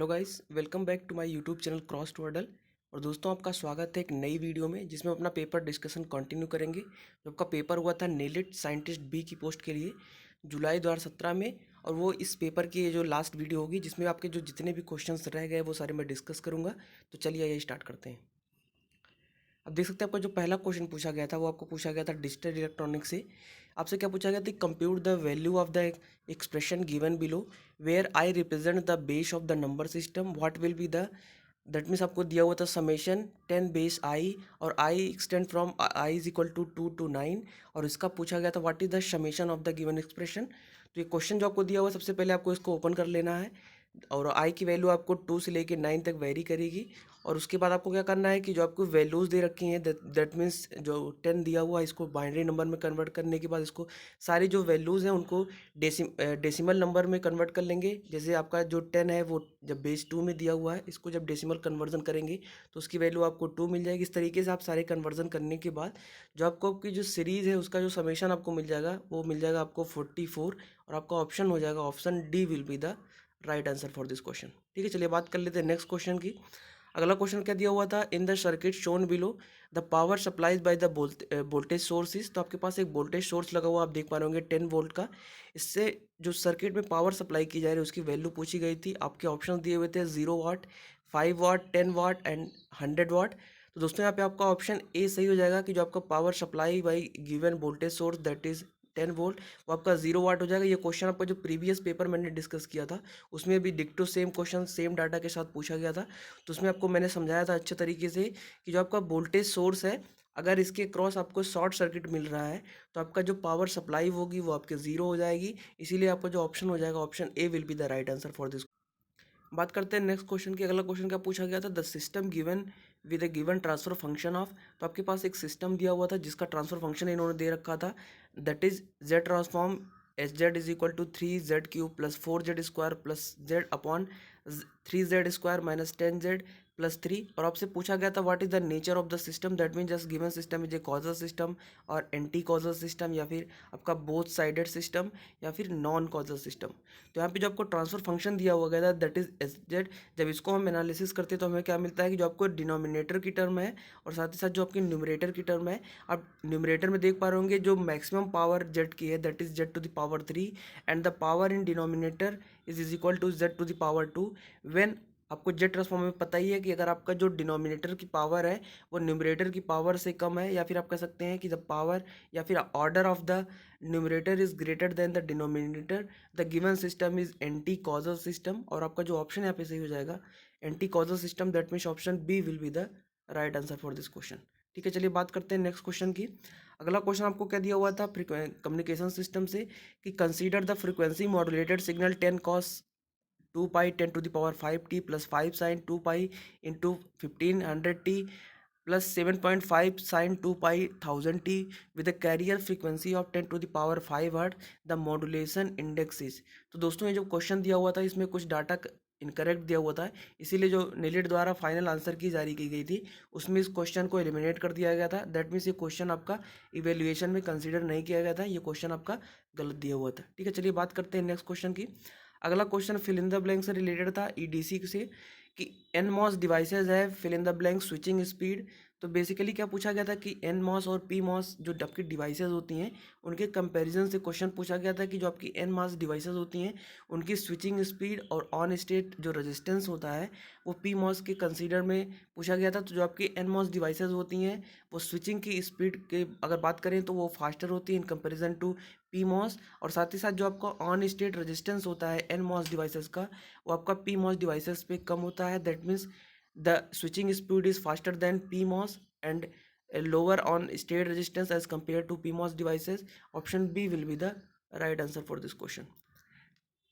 Hello guys, welcome back to my YouTube channel cross to अडल। और दोस्तों, आपका स्वागत है एक नई वीडियो में जिसमें अपना पेपर डिस्कशन कंटिन्यू करेंगे। जो आपका पेपर हुआ था नेलिट साइंटिस्ट बी की पोस्ट के लिए जुलाई 2017 में, और वो इस पेपर की जो लास्ट वीडियो होगी जिसमें आपके जो जितने भी क्वेश्चंस रह गए वो सारे मैं डिस्कस करूँगा। तो चलिए आइए स्टार्ट करते हैं। अब देख सकते हैं आपका जो पहला क्वेश्चन पूछा गया था वो आपको पूछा गया था डिजिटल इलेक्ट्रॉनिक्स से। आपसे क्या पूछा गया था, compute the value of the expression given below where I represent the base of the number system, what will be the. That means आपको दिया हुआ था समेशन 10 बेस आई, और I extend from I is equal to 2 to 9, और इसका पूछा गया था what is the summation of the given expression. तो ये क्वेश्चन जो आपको दिया हुआ है, सबसे पहले आपको इसको ओपन कर लेना है, और आई की वैल्यू आपको 2 से लेके 9 तक वेरी करेगी। और उसके बाद आपको क्या करना है कि जो आपको वैल्यूज़ दे रखी हैं, दैट मीन्स जो 10 दिया हुआ है इसको बाइनरी नंबर में कन्वर्ट करने के बाद इसको सारी जो वैल्यूज़ हैं उनको डेसिमल नंबर में कन्वर्ट कर लेंगे। जैसे आपका जो 10 है वो जब बेस 2 में दिया हुआ है, इसको जब डेसिमल कन्वर्जन करेंगे तो उसकी वैल्यू आपको 2 मिल जाएगी। इस तरीके से आप सारे कन्वर्जन करने के बाद जो आपको आपकी जो सीरीज़ है उसका जो समेशन आपको मिल जाएगा वो मिल जाएगा आपको 44, और आपका ऑप्शन हो जाएगा option D will be the right answer for this question. ठीक है, चलिए बात कर लेते हैं नेक्स्ट क्वेश्चन की। अगला क्वेश्चन क्या दिया हुआ था, इन the circuit shown below the power supplies by the voltage sources. तो आपके पास एक वोल्टेज सोर्स लगा हुआ आप देख पा रहे होंगे 10 वोल्ट का। इससे जो सर्किट में पावर सप्लाई की जा रही है उसकी वैल्यू पूछी गई थी। आपके ऑप्शन दिए हुए थे 0 वाट, 5 वाट, 10 वाट एंड 100 वाट। तो दोस्तों यहाँ पे आपका ऑप्शन ए सही हो जाएगा कि जो आपका power supply by given voltage source that is 10 volt, वो आपका 0 वाट हो जाएगा। ये क्वेश्चन आपका जो प्रीवियस पेपर मैंने डिस्कस किया था उसमें भी डिक्टो सेम क्वेश्चन सेम डाटा के साथ पूछा गया था। तो उसमें आपको मैंने समझाया था अच्छे तरीके से कि जो आपका वोल्टेज सोर्स है, अगर इसके क्रॉस आपको शॉर्ट सर्किट मिल रहा है तो आपका जो पावर सप्लाई होगी वो आपके 0 हो जाएगी। इसीलिए आपका जो ऑप्शन हो जाएगा option A will be the right answer for this. बात करते हैं नेक्स्ट क्वेश्चन की। अगला क्वेश्चन क्या पूछा गया था, the system given with A given transfer function of. तो आपके पास एक सिस्टम दिया हुआ था जिसका ट्रांसफर फंक्शन इन्होंने दे रखा था, that is Z transform H Z is equal to 3z³ plus 4z² plus Z upon 3z² minus 10z+3। और आपसे पूछा गया था what is the nature of the system, that mean just given system is a causal system और anti causal system, या फिर आपका both sided system, या फिर नॉन कॉजल सिस्टम। तो यहाँ पे जो आपको ट्रांसफर फंक्शन दिया हुआ गया था दैट इज एस जेड, जब इसको हम एनालिसिस करते हैं तो हमें क्या मिलता है कि जो आपको डिनोमिनेटर की टर्म है और साथ ही साथ जो आपकी न्यूमरेटर की टर्म है, आप न्यूमरेटर में देख पा रहे होंगे जो मैक्सिमम पावर जेड की है that is z⁻³ and the power in denominator is equal to z⁻²। When आपको जेड ट्रांसफॉर्म में पता ही है कि अगर आपका जो डिनोमिनेटर की पावर है वो न्यूमरेटर की पावर से कम है, या फिर आप कह सकते हैं कि द पावर या फिर order of the numerator is greater than the denominator, the given system is anti causal system. और आपका जो ऑप्शन यहाँ पे सही हो जाएगा anti causal system, that means option B will be the right answer for this question. ठीक है, चलिए बात करते हैं नेक्स्ट क्वेश्चन की। अगला क्वेश्चन आपको क्या दिया हुआ था कम्युनिकेशन सिस्टम से कि consider the frequency modulated signal 10 cos 2π 10⁵ plus 5 sin 2π into 1500t plus 7.5 sin 2π 1000t with a carrier frequency of 10⁵ hertz, the modulation index is. तो दोस्तों ये जो क्वेश्चन दिया हुआ था इसमें कुछ डाटा इनकरेक्ट दिया हुआ था, इसीलिए जो नेलिट द्वारा फाइनल आंसर की जारी की गई थी उसमें इस क्वेश्चन को एलिमिनेट कर दिया गया था। दैट मीन्स ये क्वेश्चन आपका इवेल्युएशन में कंसीडर नहीं किया गया था, ये क्वेश्चन आपका गलत दिया हुआ था। ठीक है, चलिए बात करते हैं नेक्स्ट क्वेश्चन की। अगला question fill in the blank से रिलेटेड था ईडीसी से कि NMOS डिवाइसेज है fill in the blank switching speed. तो बेसिकली क्या पूछा गया था कि NMOS और PMOS जो आपकी डिवाइसेज होती हैं उनके कंपैरिजन से क्वेश्चन पूछा गया था कि जो आपकी NMOS डिवाइसेज होती हैं उनकी स्विचिंग स्पीड और ऑन स्टेट जो रेजिस्टेंस होता है वो PMOS के कंसीडर में पूछा गया था। तो जो आपकी NMOS डिवाइसेज होती हैं वो स्विचिंग की स्पीड के अगर बात करें तो वो फास्टर होती है इन कंपेरिजन टू PMOS, और साथ ही साथ जो आपका ऑन स्टेट रेजिस्टेंस होता है NMOS डिवाइसेस का वो आपका PMOS डिवाइसेस पे कम होता है। That means the switching speed is faster than PMOS and lower on state resistance as compare to PMOS devices. Option B will be the right answer for this question.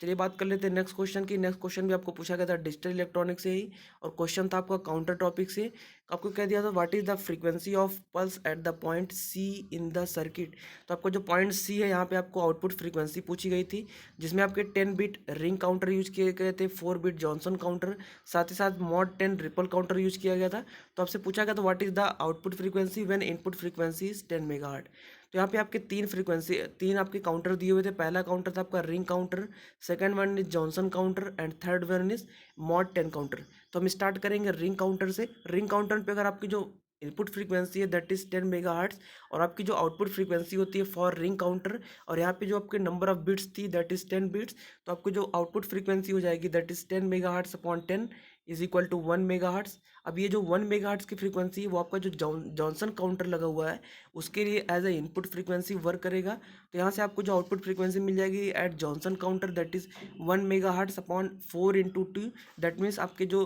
चलिए बात कर लेते हैं next question की। Next question भी आपको पूछा गया था डिजिटल इलेक्ट्रॉनिक से ही, और क्वेश्चन था आपका काउंटर टॉपिक से। आपको कह दिया था what is the frequency of pulse at the point C in the circuit. तो आपको जो पॉइंट सी है यहाँ पे आपको आउटपुट फ्रीक्वेंसी पूछी गई थी, जिसमें आपके 10 बिट रिंग काउंटर यूज किए गए थे, 4 बिट जॉनसन काउंटर, साथ ही साथ मॉड 10 रिपल काउंटर यूज किया गया था। तो आपसे पूछा गया था what is the output frequency when input frequency is 10 megahertz. तो यहाँ पे आपके तीन आपके काउंटर दिए हुए थे। पहला काउंटर था आपका ring counter, second one is Johnson counter and third one is mod 10 counter. तो हम स्टार्ट करेंगे रिंग काउंटर से। रिंग काउंटर पे अगर आपकी जो इनपुट फ्रीक्वेंसी है दैट इज 10 मेगाहर्ट्ज और आपकी जो आउटपुट फ्रीक्वेंसी होती है फॉर रिंग काउंटर, और यहाँ पे जो आपके नंबर ऑफ बिट्स थी दैट इज 10 बिट्स, तो आपको जो आउटपुट फ्रीक्वेंसी हो जाएगी that is 10 megahertz upon 10 is equal to 1 megahertz. अब ये जो 1 मेगाहर्ट्ज की फ्रीक्वेंसी है वो आपका जो जॉनसन काउंटर लगा हुआ है उसके लिए as a input frequency work करेगा। तो यहाँ से आपको जो आउटपुट फ्रीक्वेंसी मिल जाएगी at Johnson counter that is 1 megahertz upon 4 × 2, that means आपके जो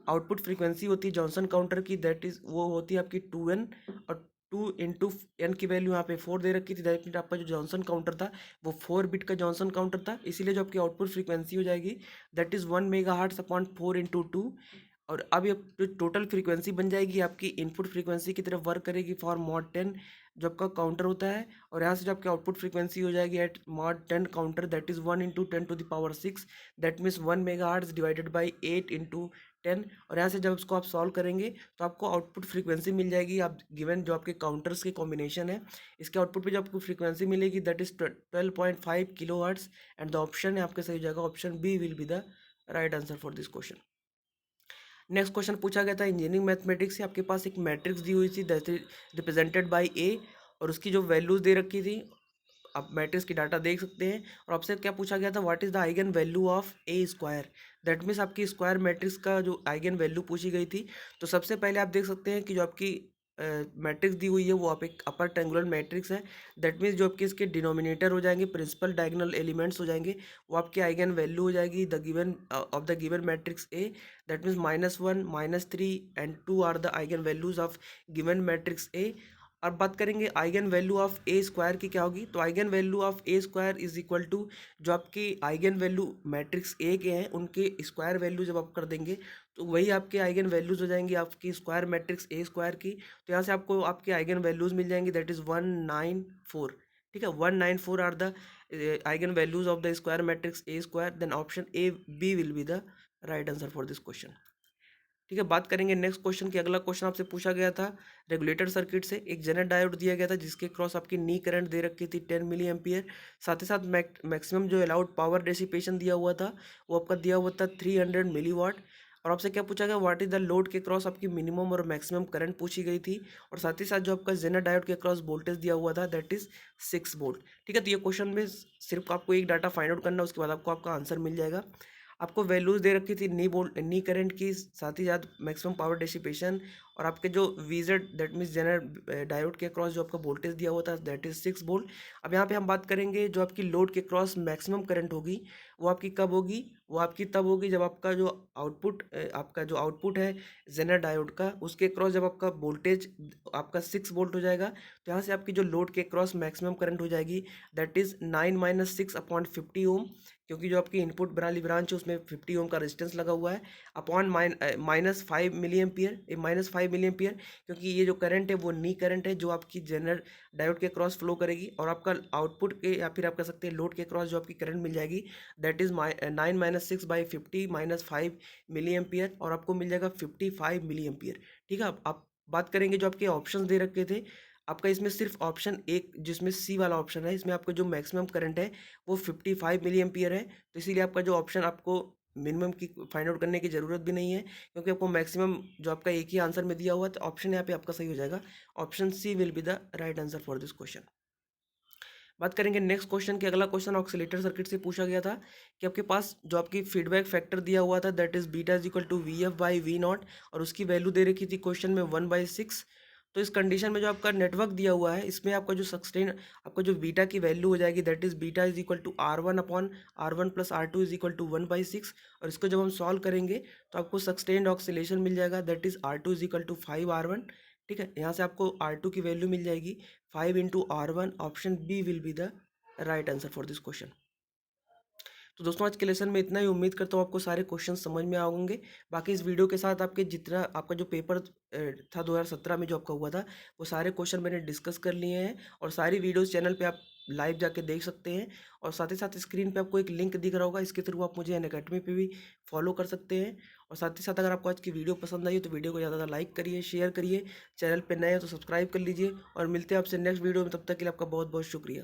आउटपुट फ्रीक्वेंसी होती है जॉनसन काउंटर की दैट इज वो होती है आपकी 2n, और 2 × n की वैल्यू यहाँ पे 4 दे रखी थी। दैट मीन आपका जो जॉनसन काउंटर था वो 4 बिट का जॉनसन काउंटर था, इसीलिए जो आपकी आउटपुट फ्रीक्वेंसी हो जाएगी दैट इज 1 मेगाहर्ट्ज अपॉन 4 × 2। और अब ये जो टोटल फ्रीक्वेंसी बन जाएगी आपकी इनपुट फ्रीक्वेंसी की तरफ वर्क करेगी फॉर मॉड 10 जो आपका काउंटर होता है, और यहाँ से जो आपकी आउटपुट फ्रीक्वेंसी हो जाएगी at mod 10 counter that is 1 × 10⁶, that means 1 megahertz divided by 8 × 10। और यहाँ से जब इसको आप सॉल्व करेंगे तो आपको आउटपुट फ्रीक्वेंसी मिल जाएगी। आप गिवन जो आपके काउंटर्स के कॉम्बिनेशन है इसके आउटपुट पे जो आपको फ्रीक्वेंसी मिलेगी that is 12.5 kilohertz, and the option है आपके सही जाएगा option B will be the right answer for this question. Next question पूछा गया था इंजीनियरिंग मैथमेटिक्स से। आपके पास एक मैट्रिक्स दी हुई थी दैट इज रिप्रेजेंटेड बाय ए, और उसकी जो वैल्यूज दे रखी थी आप मैट्रिक्स की डाटा देख सकते हैं। और आपसे क्या पूछा गया था what is the eigen value of A square, that means आपकी स्क्वायर मैट्रिक्स का जो आइगन वैल्यू पूछी गई थी। तो सबसे पहले आप देख सकते हैं कि जो आपकी मैट्रिक्स दी हुई है वो आप एक अपर ट्रायंगुलर मैट्रिक्स है, दैट मीन्स जो आपके इसके डिनोमिनेटर हो जाएंगे प्रिंसिपल डायगोनल एलिमेंट्स हो जाएंगे वो आपकी आइगन वैल्यू हो जाएगी the given of the given matrix A, that means -1 -3 and 2 are the eigen values of given matrix A. अब बात करेंगे eigen value of A square की क्या होगी। तो eigen value of A square is equal to जो आपकी eigen value matrix A के हैं उनके स्क्वायर वैल्यू जब आप कर देंगे तो वही आपके आइगन वैल्यूज हो जाएंगी आपकी स्क्वायर मैट्रिक्स ए स्क्वायर की। तो यहाँ से आपको आपके आइगन वैल्यूज मिल जाएंगी दैट इज 194। ठीक है, 194 are the eigen values of the square matrix A square, then option A B will be the right answer for this question. ठीक है, बात करेंगे नेक्स्ट क्वेश्चन की। अगला क्वेश्चन आपसे पूछा गया था रेगुलेटर सर्किट से। एक जेनर डायोड दिया गया था जिसके क्रॉस आपकी नी करंट दे रखी थी 10 मिली एम्पियर, साथ ही साथ मैक्सिमम जो अलाउड पावर डेसिपेशन दिया हुआ था वो आपका दिया हुआ था 300 मिली वाट। और आपसे क्या पूछा गया व्हाट इज द लोड के क्रॉस आपकी मिनिमम और मैक्सिमम करंट पूछी गई थी, और साथ ही साथ जो आपका जेनर डायोड के क्रॉस वोल्टेज दिया हुआ था दैट इज 6 वोल्ट। ठीक है, तो ये क्वेश्चन में सिर्फ आपको एक डाटा फाइंड आउट करना है, उसके बाद आपको आपका आंसर मिल जाएगा। आपको वैल्यूज दे रखी थी नी करंट की, साथ ही साथ मैक्सिमम पावर डेसिपेशन, और आपके जो VZ that means zener diode के क्रॉस जो आपका वोल्टेज दिया हुआ था दैट इज 6 वोल्ट। अब यहाँ पे हम बात करेंगे जो आपकी लोड के क्रॉस मैक्सिमम करंट होगी वो आपकी कब होगी, वो आपकी तब होगी जब आपका जो आउटपुट है जेनर डायोड का उसके क्रॉस जब आपका वोल्टेज आपका 6 वोल्ट हो जाएगा। तो यहाँ से आपकी जो लोड के क्रॉस मैक्सिमम करंट हो जाएगी दैट इज 9 - 6 अपॉन 50 ओम, क्योंकि जो आपकी इनपुट वाली ब्रांच है उसमें 50 ओम का रेजिस्टेंस लगा हुआ है, upon -5 milliampere -5 milliampere, क्योंकि ये जो करंट है वो नी करंट है जो आपकी जनरल डायोड के क्रॉस फ्लो करेगी, और आपका आउटपुट के या फिर आप कह सकते हैं लोड के क्रॉस जो आपकी करंट मिल जाएगी दैट इज 9 - 6/50 -5 मिली एम्पियर, और आपको मिल जाएगा 55 मिली एम्पियर। ठीक है, अब आप बात करेंगे जो आपके ऑप्शन दे रखे थे आपका इसमें सिर्फ ऑप्शन एक जिसमें सी वाला ऑप्शन है इसमें आपका जो मैक्सिमम करंट है वो 55 मिली एम्पियर है, तो इसीलिए आपका जो ऑप्शन आपको मिनिमम की फाइंड आउट करने की ज़रूरत भी नहीं है, क्योंकि आपको मैक्सिमम जो आपका एक ही आंसर में दिया हुआ है तो ऑप्शन यहाँ पे आपका सही हो जाएगा, option C will be the right answer for this question. बात करेंगे नेक्स्ट क्वेश्चन की। अगला क्वेश्चन ऑक्सीलेटर सर्किट से पूछा गया था कि आपके पास जो आपकी फीडबैक फैक्टर दिया हुआ था that is beta is equal to VF/V0, और उसकी वैल्यू दे रखी थी क्वेश्चन में 1/6। तो इस कंडीशन में जो आपका नेटवर्क दिया हुआ है इसमें आपका जो सस्टेन आपका जो बीटा की वैल्यू हो जाएगी that is beta is equal to R1/R1 + R2 is equal to 1/6, और इसको जब हम सॉल्व करेंगे तो आपको सस्टेन्ड ऑक्सीलेशन मिल जाएगा that is R2 is equal to 5R1। ठीक है, यहाँ से आपको R2 की वैल्यू मिल जाएगी 5 × R1, option B will be the right answer for this question. तो दोस्तों आज के लेसन में इतना ही, उम्मीद करता हूँ आपको सारे क्वेश्चन समझ में आ होंगे। बाकी इस वीडियो के साथ आपके जितना आपका जो पेपर था 2017 में जो आपका हुआ था वो सारे क्वेश्चन मैंने डिस्कस कर लिए हैं, और सारी वीडियोस चैनल पे आप लाइव जाके देख सकते हैं। और साथ ही साथ स्क्रीन पे आपको एक लिंक दिख रहा होगा, इसके थ्रू आप मुझे अनअकैडमी पे भी फॉलो कर सकते हैं। और साथ ही साथ अगर आपको आज की वीडियो पसंद आई हो तो वीडियो को ज़्यादा लाइक करिए, शेयर करिए, चैनल पे नए हो तो सब्सक्राइब कर लीजिए। और मिलते हैं आपसे नेक्स्ट वीडियो में, तब तक के लिए आपका बहुत बहुत शुक्रिया।